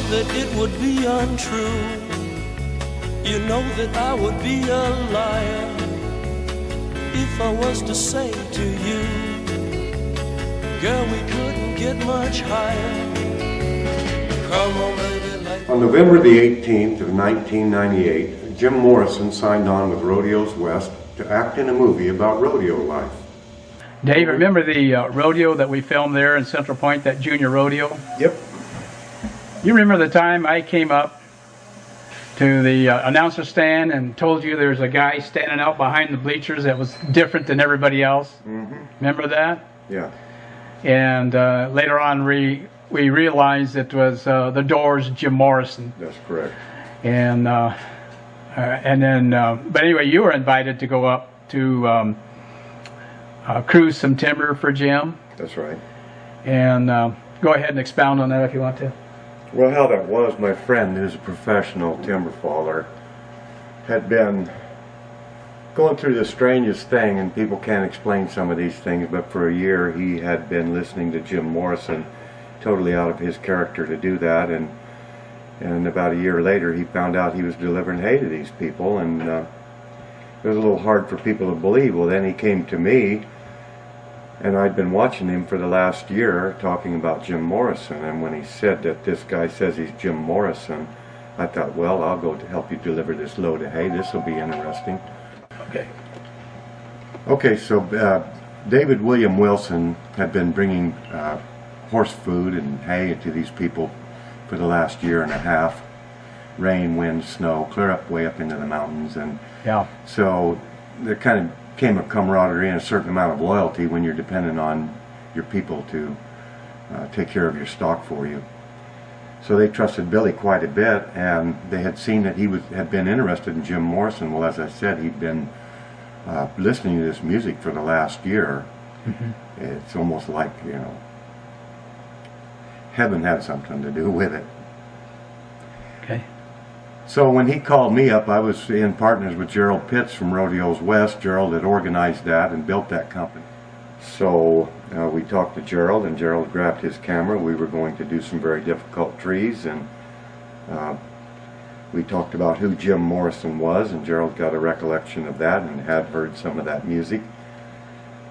that it would be untrue. You know that I would be a liar if I was to say to you, girl, we couldn't get much higher. Come on, baby, like... On November the 18th of 1998, Jim Morrison signed on with Rodeos West to act in a movie about rodeo life. Dave, remember the rodeo that we filmed there in Central Point, that junior rodeo? Yep. You remember the time I came up to the announcer stand and told you there's a guy standing out behind the bleachers that was different than everybody else? Mm-hmm. Remember that? Yeah. And later on we realized it was the Doors' Jim Morrison. That's correct. And then, but anyway, you were invited to go up to cruise some timber for Jim. That's right. And go ahead and expound on that if you want to. Well, how that was, my friend, who's a professional timber faller, had been going through the strangest thing, and people can't explain some of these things, but for a year he had been listening to Jim Morrison, totally out of his character to do that, and about a year later he found out he was delivering hay to these people, and it was a little hard for people to believe. Well, then he came to me, and I'd been watching him for the last year talking about Jim Morrison, and when he said that this guy says he's Jim Morrison, I thought, well, I'll go to help you deliver this load of hay. This will be interesting. Okay, so David William Wilson had been bringing horse food and hay to these people for the last year and a half. Rain, wind, snow, clear up way up into the mountains, and yeah. So there kind of came a camaraderie and a certain amount of loyalty when you're dependent on your people to take care of your stock for you. So they trusted Billy quite a bit, and they had seen that he had been interested in Jim Morrison. Well, as I said, he'd been listening to this music for the last year. Mm-hmm. It's almost like, you know, heaven had something to do with it. Okay. So when he called me up, I was in partners with Gerald Pitts from Rodeos West. Gerald had organized that and built that company. So we talked to Gerald, and Gerald grabbed his camera. We were going to do some very difficult trees, and we talked about who Jim Morrison was, and Gerald got a recollection of that and had heard some of that music.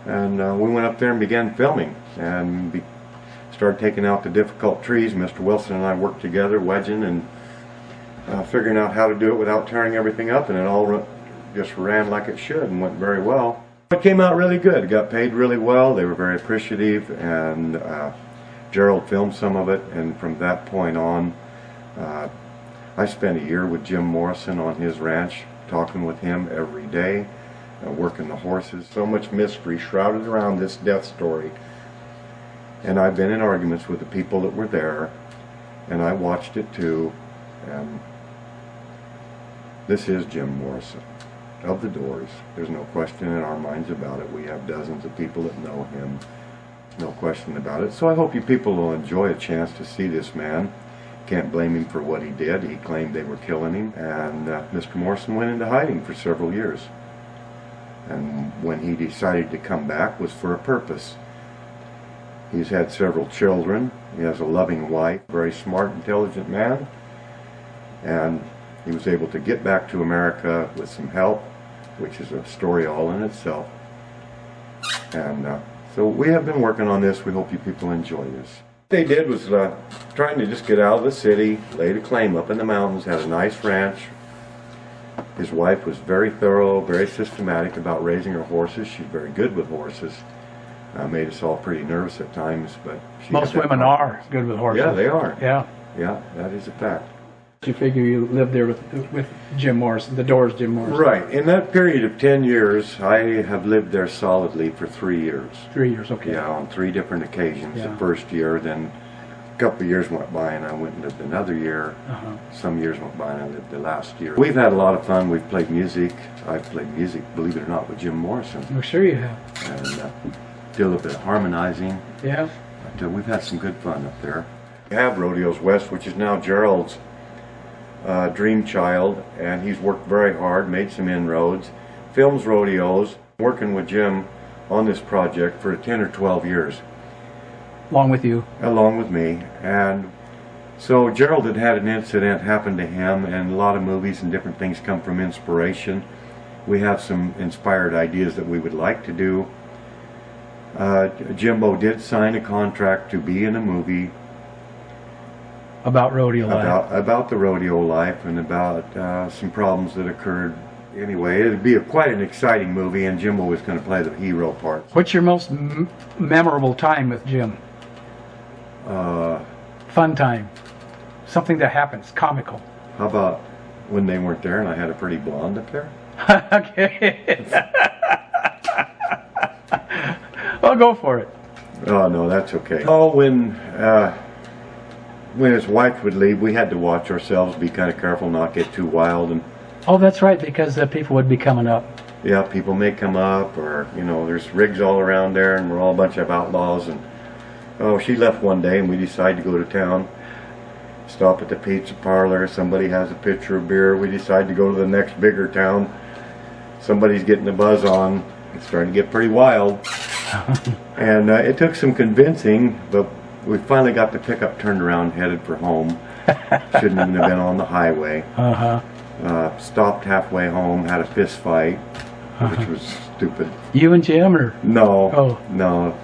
And we went up there and began filming, and started taking out the difficult trees. Mr. Wilson and I worked together, wedging and figuring out how to do it without tearing everything up, and it all just ran like it should and went very well. It came out really good. It got paid really well. They were very appreciative, and Gerald filmed some of it, and from that point on I spent a year with Jim Morrison on his ranch, talking with him every day, working the horses. So much mystery shrouded around this death story, and I've been in arguments with the people that were there, and I watched it too. This is Jim Morrison of the Doors. There's no question in our minds about it. We have dozens of people that know him. No question about it. So I hope you people will enjoy a chance to see this man. Can't blame him for what he did. He claimed they were killing him, and Mr. Morrison went into hiding for several years. And when he decided to come back was for a purpose. He's had several children. He has a loving wife, very smart, intelligent man. And he was able to get back to America with some help, which is a story all in itself. And so we have been working on this. We hope you people enjoy this. What they did was trying to just get out of the city, laid a claim up in the mountains, had a nice ranch. His wife was very thorough, very systematic about raising her horses. She's very good with horses. Made us all pretty nervous at times, but most women are good with horses. Yeah, they are. Yeah. Yeah, that is a fact. You figure you lived there with Jim Morrison, the Doors' Jim Morrison. Right. In that period of 10 years, I have lived there solidly for 3 years. 3 years, okay. Yeah, on 3 different occasions. Yeah. The first year, then a couple of years went by and I went and lived another year. Some years went by and I lived the last year. We've had a lot of fun. We've played music. I've played music, believe it or not, with Jim Morrison. I'm sure you have. And did a little bit of harmonizing. Yeah. But we've had some good fun up there. We have Rodeos West, which is now Gerald's dream child, and he's worked very hard, made some inroads, films rodeos, working with Jim on this project for 10 or 12 years. Along with you? Along with me, and So Gerald had had an incident happen to him, and a lot of movies and different things come from inspiration. We have some inspired ideas that we would like to do. Jimbo did sign a contract to be in a movie About rodeo life. about the rodeo life and about some problems that occurred. Anyway, it'd be quite an exciting movie, and Jimbo was going to play the hero part. What's your most memorable time with Jim? Fun time. Something that happens, comical. How about when they weren't there and I had a pretty blonde up there? Okay. I'll go for it. Oh, no, that's okay. Oh, when his wife would leave, we had to watch ourselves, be kind of careful, not get too wild. And Oh, that's right, because people would be coming up. yeah, people may come up, or, you know, there's rigs all around there, and we're all a bunch of outlaws. And oh, she left one day, and we decided to go to town, stop at the pizza parlor. Somebody has a pitcher of beer. We decide to go to the next bigger town. Somebody's getting the buzz on. It's starting to get pretty wild. And it took some convincing, but we finally got the pickup turned around, headed for home. Shouldn't even have been on the highway. Stopped halfway home, had a fist fight, which was stupid. You and Jim, or? No, Oh.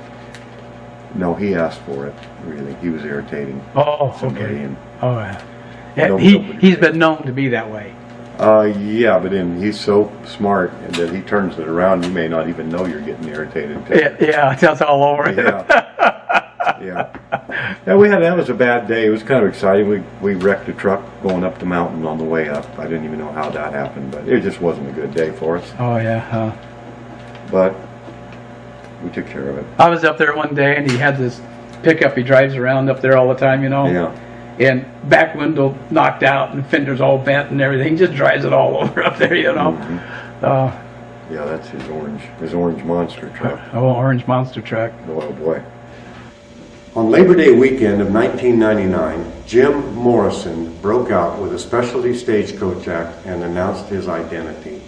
no, he asked for it, really. He was irritating Oh, somebody. okay. And, Oh, yeah. Nobody He's been known to be that way. yeah, but then he's so smart that he turns it around. You may not even know you're getting irritated. Yeah, that's all over it. Yeah. That was a bad day. It was kind of exciting. We wrecked a truck going up the mountain on the way up. I didn't even know how that happened, but it just wasn't a good day for us. Oh, yeah. But we took care of it. I was up there one day, and he had this pickup he drives around up there all the time, you know? Yeah. And back window knocked out, and fenders all bent and everything. He just drives it all over up there, you know? Yeah, that's his orange monster truck. Orange monster truck. Oh boy. On Labor Day weekend of 1999, Jim Morrison broke out with a specialty stagecoach act and announced his identity.